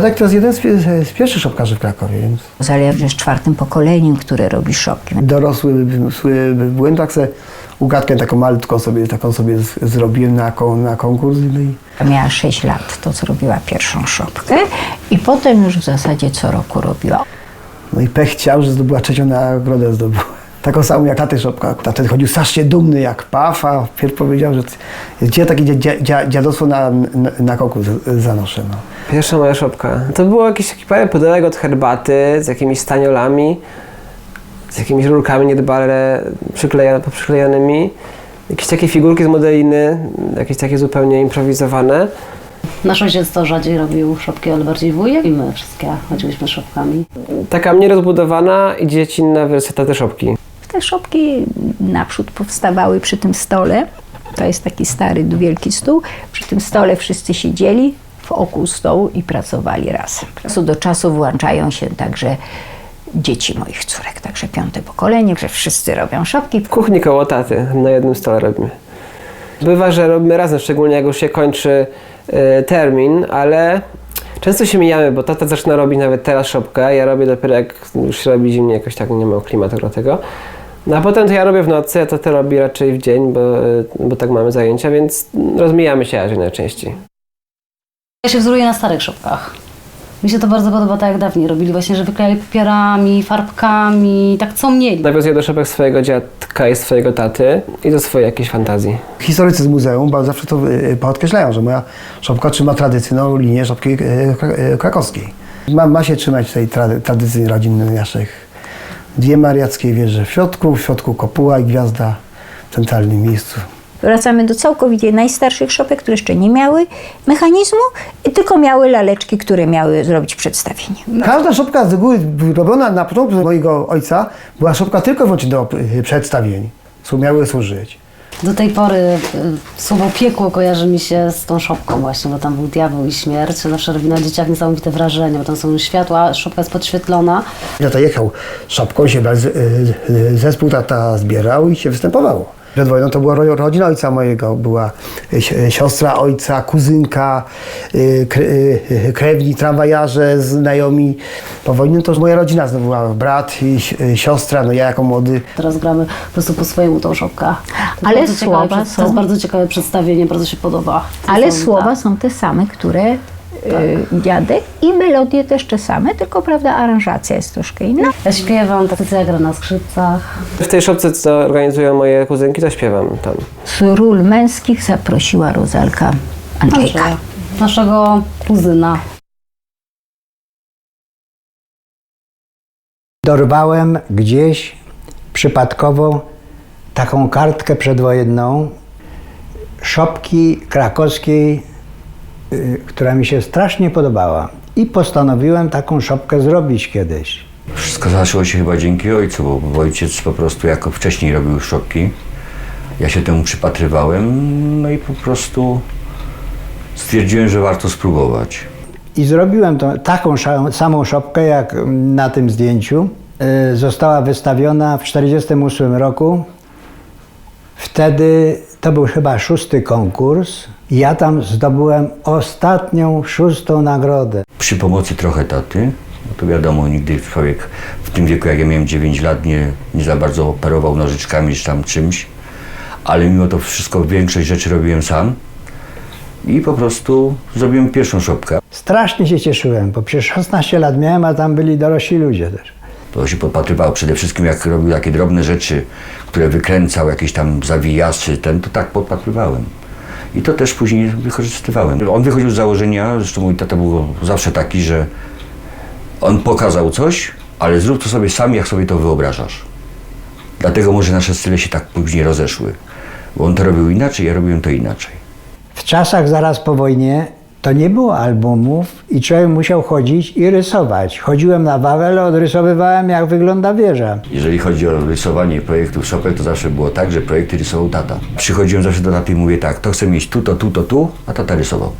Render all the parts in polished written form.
Tak, to jest jeden z pierwszych szopkarzy w Krakowie. Więc... Zależy z czwartym pokoleniem, które robi szopki. Dorosły byłem, tak sobie ugadkę taką malutką sobie zrobiłem na konkurs. No i... Miała 6 lat, to zrobiła pierwszą szopkę i potem już w zasadzie co roku robiła. No i pech chciał, że zdobyła trzecią nagrodę. Taką samą jak taty szopka. Taty chodził strasznie dumny jak paw, a wpierw powiedział, że gdzie takie dziadostwo na konkurs zanoszę. No. Pierwsza moja szopka. To było jakieś parę pudełek od herbaty z jakimiś staniolami, z jakimiś rurkami niedbale poprzyklejanymi. Jakieś takie figurki z modeliny, jakieś takie zupełnie improwizowane. Nasz ojciec to rzadziej robił szopki, ale bardziej wujek i my wszystkie chodziliśmy szopkami. Taka mniej rozbudowana i dziecinna wersja taty szopki. Te szopki naprzód powstawały przy tym stole. To jest taki stary, wielki stół. Przy tym stole wszyscy siedzieli wokół stołu i pracowali razem. Z czasu do czasu włączają się także dzieci moich córek, także 5. pokolenie, że wszyscy robią szopki. W kuchni koło taty, na jednym stole robimy. Bywa, że robimy razem, szczególnie jak już się kończy termin, ale często się mijamy, bo tata zaczyna robić nawet teraz szopkę, ja robię dopiero jak już się robi zimnie, jakoś tak nie ma klimatu do tego. No a potem to ja robię w nocy, a tata robi raczej w dzień, bo tak mamy zajęcia, więc rozmijamy się raczej najczęściej. Ja się wzoruję na starych szopkach. Mi się to bardzo podoba, tak jak dawniej robili, właśnie, że wyklejali papierami, farbkami, tak co mieli. Nawiązuję do szopek swojego dziadka i swojego taty i do swojej jakiejś fantazji. Historycy z muzeum zawsze to podkreślają, że moja szopka trzyma tradycyjną linię szopki krakowskiej. Ma się trzymać tej tradycji rodzinnej naszych. 2 mariackie wieże w środku kopuła i gwiazda w centralnym miejscu. Wracamy do całkowicie najstarszych szopek, które jeszcze nie miały mechanizmu, tylko miały laleczki, które miały zrobić przedstawienie. Każda szopka z góry robiona na początku mojego ojca była szopka tylko i wyłącznie do przedstawień. Miały służyć. Do tej pory słowo piekło kojarzy mi się z tą szopką właśnie, bo tam był diabeł i śmierć. Zawsze robi na dzieciach niesamowite wrażenie, bo tam są światła, szopka jest podświetlona. Tata jechał szopką, się zespół tata zbierał i się występowało. Przed wojną to była rodzina ojca mojego, była siostra ojca, kuzynka, krewni, tramwajarze, znajomi. Po wojnie to już moja rodzina znowu była, brat, siostra, no ja jako młody. Teraz gramy po prostu po swojemu tą szopkę. Ale słowa To jest bardzo ciekawe przedstawienie, bardzo się podoba. Ale słowa są te same, które dziadek i melodie też te same, tylko prawda aranżacja jest troszkę inna. Ja śpiewam, tatycja gra na skrzypcach. W tej szopce, co organizują moje kuzynki, to śpiewam tam. Z ról męskich zaprosiła Rozalka Andrzejka. Naszego kuzyna. Dorwałem gdzieś przypadkowo taką kartkę przedwojenną szopki krakowskiej, która mi się strasznie podobała i postanowiłem taką szopkę zrobić kiedyś. Wszystko zaczęło się chyba dzięki ojcu, bo ojciec po prostu jako wcześniej robił szopki. Ja się temu przypatrywałem, no i po prostu stwierdziłem, że warto spróbować. I zrobiłem taką samą szopkę jak na tym zdjęciu. Została wystawiona w 1948 roku. Wtedy to był chyba 6. konkurs. Ja tam zdobyłem ostatnią 6. nagrodę. Przy pomocy trochę taty, no to wiadomo, nigdy człowiek w tym wieku, jak ja miałem 9 lat, nie za bardzo operował nożyczkami czy tam czymś, ale mimo to wszystko większość rzeczy robiłem sam i po prostu zrobiłem pierwszą szopkę. Strasznie się cieszyłem, bo przecież 16 lat miałem, a tam byli dorośli ludzie też. To się podpatrywało przede wszystkim, jak robił takie drobne rzeczy, które wykręcał, jakieś tam zawijasy, to tak podpatrywałem. I to też później wykorzystywałem. On wychodził z założenia, zresztą mój tata był zawsze taki, że on pokazał coś, ale zrób to sobie sam, jak sobie to wyobrażasz. Dlatego może nasze style się tak później rozeszły. Bo on to robił inaczej, ja robiłem to inaczej. W czasach zaraz po wojnie to nie było albumów i człowiek musiał chodzić i rysować. Chodziłem na Wawel, odrysowywałem, jak wygląda wieża. Jeżeli chodzi o rysowanie projektów szopek, to zawsze było tak, że projekty rysował tata. Przychodziłem zawsze do taty i mówię tak, to chcę mieć tu, a tata rysował.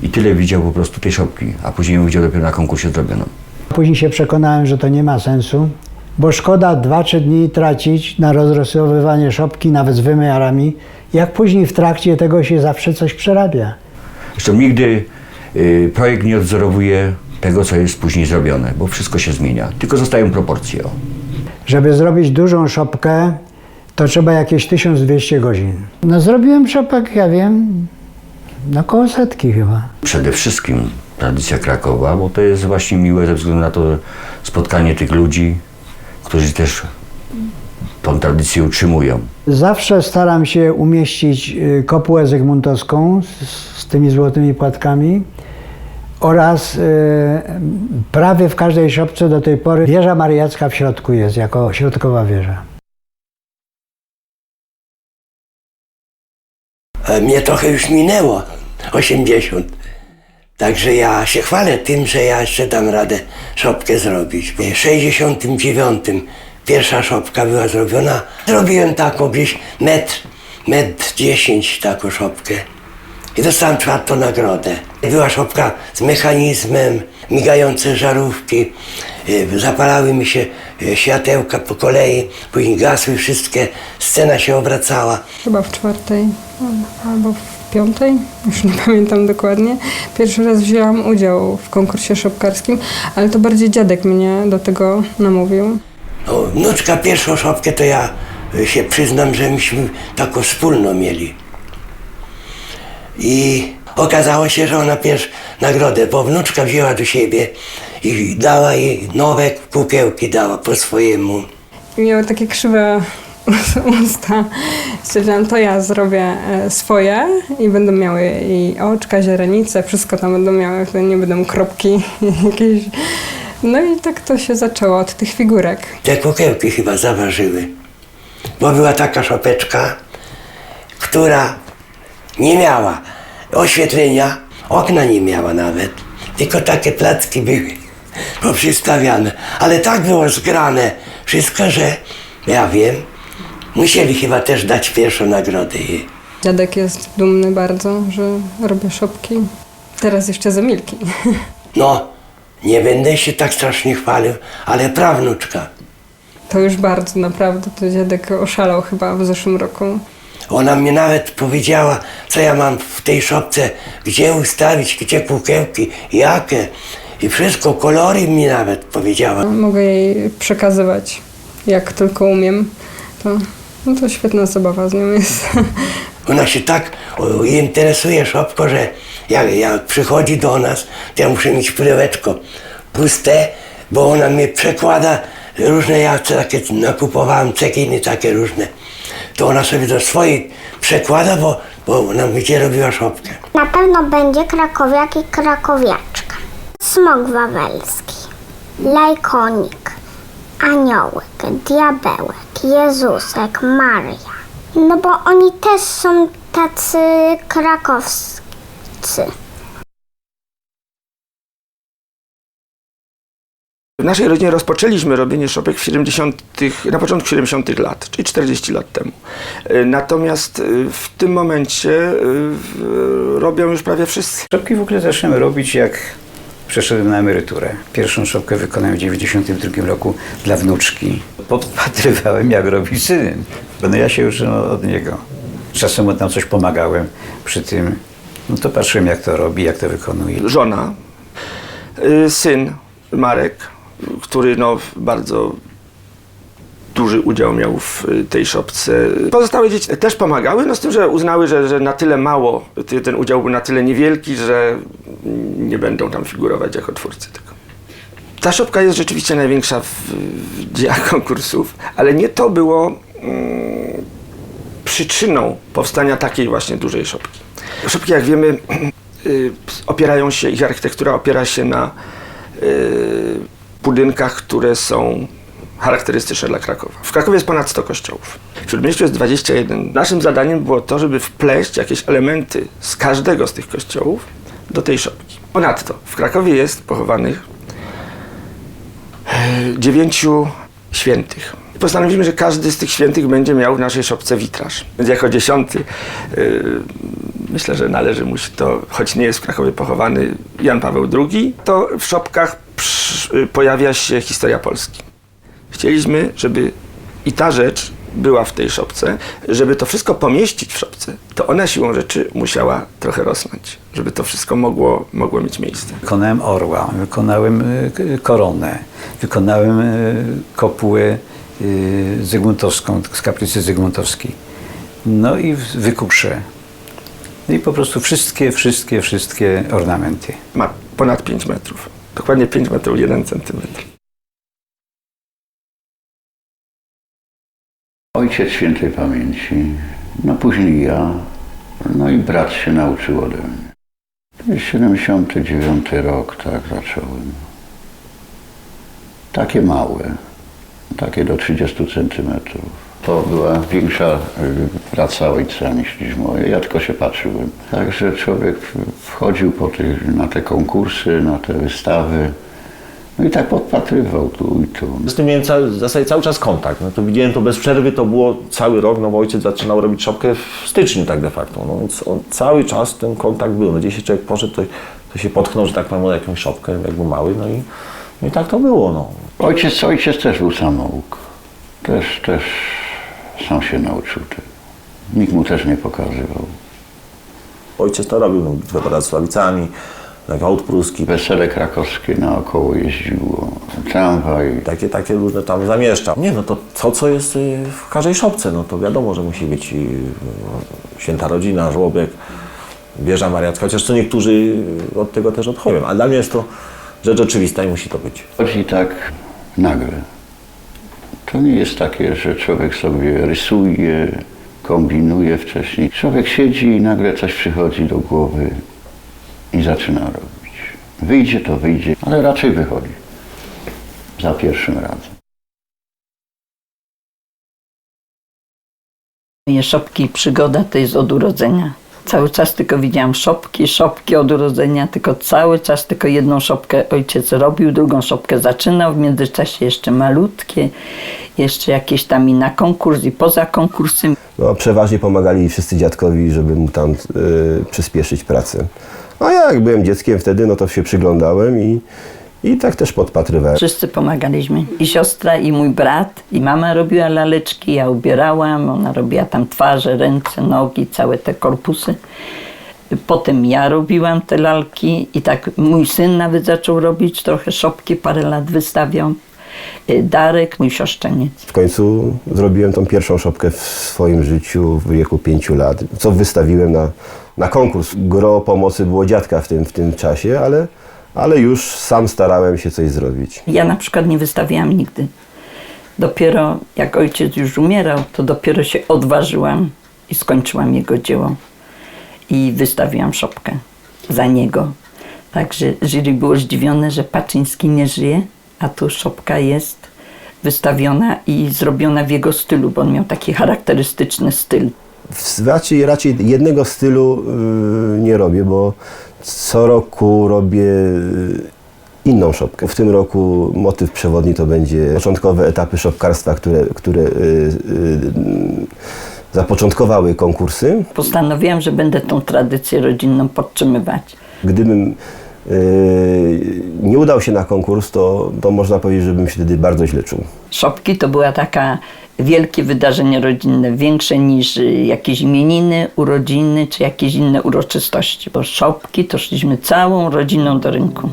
I tyle widział po prostu tej szopki, a później ją widział dopiero na konkursie zrobioną. Później się przekonałem, że to nie ma sensu, bo szkoda 2-3 dni tracić na rozrysowywanie szopki, nawet z wymiarami, jak później w trakcie tego się zawsze coś przerabia. Zresztą nigdy projekt nie odzorowuje tego, co jest później zrobione, bo wszystko się zmienia, tylko zostają proporcje. O. Żeby zrobić dużą szopkę, to trzeba jakieś 1200 godzin. No zrobiłem szopek, ja wiem, no koło 100 chyba. Przede wszystkim tradycja Krakowa, bo to jest właśnie miłe ze względu na to spotkanie tych ludzi, którzy też tą tradycję utrzymują. Zawsze staram się umieścić kopułę zygmuntowską z tymi złotymi płatkami oraz prawie w każdej szopce do tej pory wieża mariacka w środku jest, jako środkowa wieża. Mnie trochę już minęło, 80. Także ja się chwalę tym, że ja jeszcze dam radę szopkę zrobić. W 69 pierwsza szopka była zrobiona. Zrobiłem taką gdzieś metr 10 taką szopkę i dostałem 4. nagrodę. Była szopka z mechanizmem, migające żarówki, zapalały mi się światełka po kolei, później gasły wszystkie, scena się obracała. Chyba w 4. albo w 5, już nie pamiętam dokładnie. Pierwszy raz wzięłam udział w konkursie szopkarskim, ale to bardziej dziadek mnie do tego namówił. No, wnuczka pierwszą szopkę to ja się przyznam, że myśmy taką wspólną mieli. I okazało się, że ona pierwszą nagrodę, bo wnuczka wzięła do siebie i dała jej nowe kukiełki, dała po swojemu. Miały takie krzywe usta. Stwierdziłam, to ja zrobię swoje i będą miały i oczka, źrenice, wszystko tam będą miały, wtedy nie będą kropki jakieś. No i tak to się zaczęło od tych figurek. Te kukiełki chyba zaważyły, bo była taka szopeczka, która nie miała oświetlenia, okna nie miała nawet, tylko takie placki były poprzystawiane. Ale tak było zgrane wszystko, że ja wiem, musieli chyba też dać pierwszą nagrodę jej. Dziadek jest dumny bardzo, że robię szopki. Teraz jeszcze z Emilki. No, nie będę się tak strasznie chwalił, ale prawnuczka. To już bardzo naprawdę, to dziadek oszalał chyba w zeszłym roku. Ona mi nawet powiedziała, co ja mam w tej szopce, gdzie ustawić, gdzie kukiełki, jakie. I wszystko, kolory mi nawet powiedziała. Mogę jej przekazywać, jak tylko umiem. To świetna zabawa z nią jest. Ona się tak interesuje szopką, że jak przychodzi do nas, to ja muszę mieć pudełeczko puste, bo ona mnie przekłada różne, ja takie nakupowałem cekiny takie różne. To ona sobie do swojej przekłada, bo ona będzie robiła szopkę. Na pewno będzie krakowiak i krakowiaczka. Smok wawelski, lajkonik, aniołek, diabełek, Jezusek, Maria. No bo oni też są tacy krakowscy. W naszej rodzinie rozpoczęliśmy robienie szopek na początku 70 lat, czyli 40 lat temu. Natomiast w tym momencie robią już prawie wszyscy. Szopki w ogóle zacząłem robić, jak przeszedłem na emeryturę. Pierwszą szopkę wykonałem w 1992 roku dla wnuczki. Podpatrywałem, jak robi syn. No ja się uczyłem od niego. Czasem mu tam coś pomagałem przy tym. No to patrzyłem, jak to robi, jak to wykonuje. Żona, syn Marek, który bardzo duży udział miał w tej szopce. Pozostałe dzieci też pomagały, z tym, że uznały, że na tyle mało, ten udział był na tyle niewielki, że nie będą tam figurować jako twórcy tego. Ta szopka jest rzeczywiście największa w dziejach konkursów, ale nie to było przyczyną powstania takiej właśnie dużej szopki. Szopki, jak wiemy, opierają się, ich architektura opiera się na budynkach, które są charakterystyczne dla Krakowa. W Krakowie jest ponad 100 kościołów. W Śródmieściu jest 21. Naszym zadaniem było to, żeby wpleść jakieś elementy z każdego z tych kościołów do tej szopki. Ponadto w Krakowie jest pochowanych 9 świętych. Postanowiliśmy, że każdy z tych świętych będzie miał w naszej szopce witraż. Więc jako 10 myślę, że należy mu się to, choć nie jest w Krakowie pochowany Jan Paweł II, to w szopkach pojawia się historia Polski. Chcieliśmy, żeby i ta rzecz była w tej szopce. Żeby to wszystko pomieścić w szopce, to ona siłą rzeczy musiała trochę rosnąć. żeby to wszystko mogło mieć miejsce. Wykonałem orła, wykonałem koronę, wykonałem kopułę zygmuntowską, z kaplicy zygmuntowskiej. No i wykuszę. No i po prostu wszystkie ornamenty. Ma ponad 5 metrów. Dokładnie 5 metrów 1 centymetr. Ojciec świętej pamięci, no później ja, no i brat się nauczył ode mnie. To jest 79 rok, tak zacząłem. Takie małe, takie do 30 centymetrów. To była większa praca ojca niż moja, ja tylko się patrzyłem. Także człowiek wchodził na te konkursy, na te wystawy, no i tak podpatrywał tu i tu. Z tym miałem w zasadzie cały czas kontakt. No to widziałem to bez przerwy, to było cały rok, no bo ojciec zaczynał robić szopkę w styczniu tak de facto. No więc cały czas ten kontakt był. No gdzieś człowiek poszedł, to się potknął, że tak powiem, o jakąś szopkę, jak był mały, no i tak to było. No. Ojciec też był samouk. Też sam się nauczył tego. Nikt mu też nie pokazywał. Ojciec to robił, no, bitwę pod Sławicami, Hołd Pruski. Wesele krakowskie naokoło jeździło, tramwaj. Takie różne tam zamieszczał. Nie, no to co jest w każdej szopce, no to wiadomo, że musi być Święta Rodzina, żłobek, wieża mariacka, chociaż co niektórzy od tego też odchodzą, ale dla mnie jest to rzecz oczywista i musi to być. Chodzi tak nagle. To nie jest takie, że człowiek sobie rysuje, kombinuje wcześniej. Człowiek siedzi i nagle coś przychodzi do głowy i zaczyna robić. Wyjdzie to wyjdzie, ale raczej wychodzi. Za pierwszym razem. Moje szopki przygoda to jest od urodzenia. Cały czas tylko widziałam szopki od urodzenia, tylko cały czas tylko jedną szopkę ojciec robił, drugą szopkę zaczynał, w międzyczasie jeszcze malutkie, jeszcze jakieś tam i na konkurs i poza konkursem. No, przeważnie pomagali wszyscy dziadkowi, żeby mu tam przyspieszyć pracę. A ja jak byłem dzieckiem wtedy, no to się przyglądałem i tak też podpatrywałem. Wszyscy pomagaliśmy. I siostra, i mój brat, i mama robiła laleczki, ja ubierałam, ona robiła tam twarze, ręce, nogi, całe te korpusy. Potem ja robiłam te lalki i tak mój syn nawet zaczął robić trochę szopki, parę lat wystawiał. Darek, mój siostrzeniec. W końcu zrobiłem tą pierwszą szopkę w swoim życiu w wieku 5 lat, co wystawiłem na konkurs. Gro pomocy było dziadka w tym czasie, ale już sam starałem się coś zrobić. Ja na przykład nie wystawiałam nigdy. Dopiero jak ojciec już umierał, to dopiero się odważyłam i skończyłam jego dzieło. I wystawiłam szopkę za niego. Także jury było zdziwione, że Paczyński nie żyje, a tu szopka jest wystawiona i zrobiona w jego stylu, bo on miał taki charakterystyczny styl. Raczej jednego stylu nie robię, bo co roku robię inną szopkę. W tym roku motyw przewodni to będzie początkowe etapy szopkarstwa, które zapoczątkowały konkursy. Postanowiłam, że będę tą tradycję rodzinną podtrzymywać. Gdybym nie udał się na konkurs, to można powiedzieć, że bym się wtedy bardzo źle czuł. Szopki to była taka wielkie wydarzenie rodzinne, większe niż jakieś imieniny, urodziny czy jakieś inne uroczystości. Bo szopki to szliśmy całą rodziną do rynku.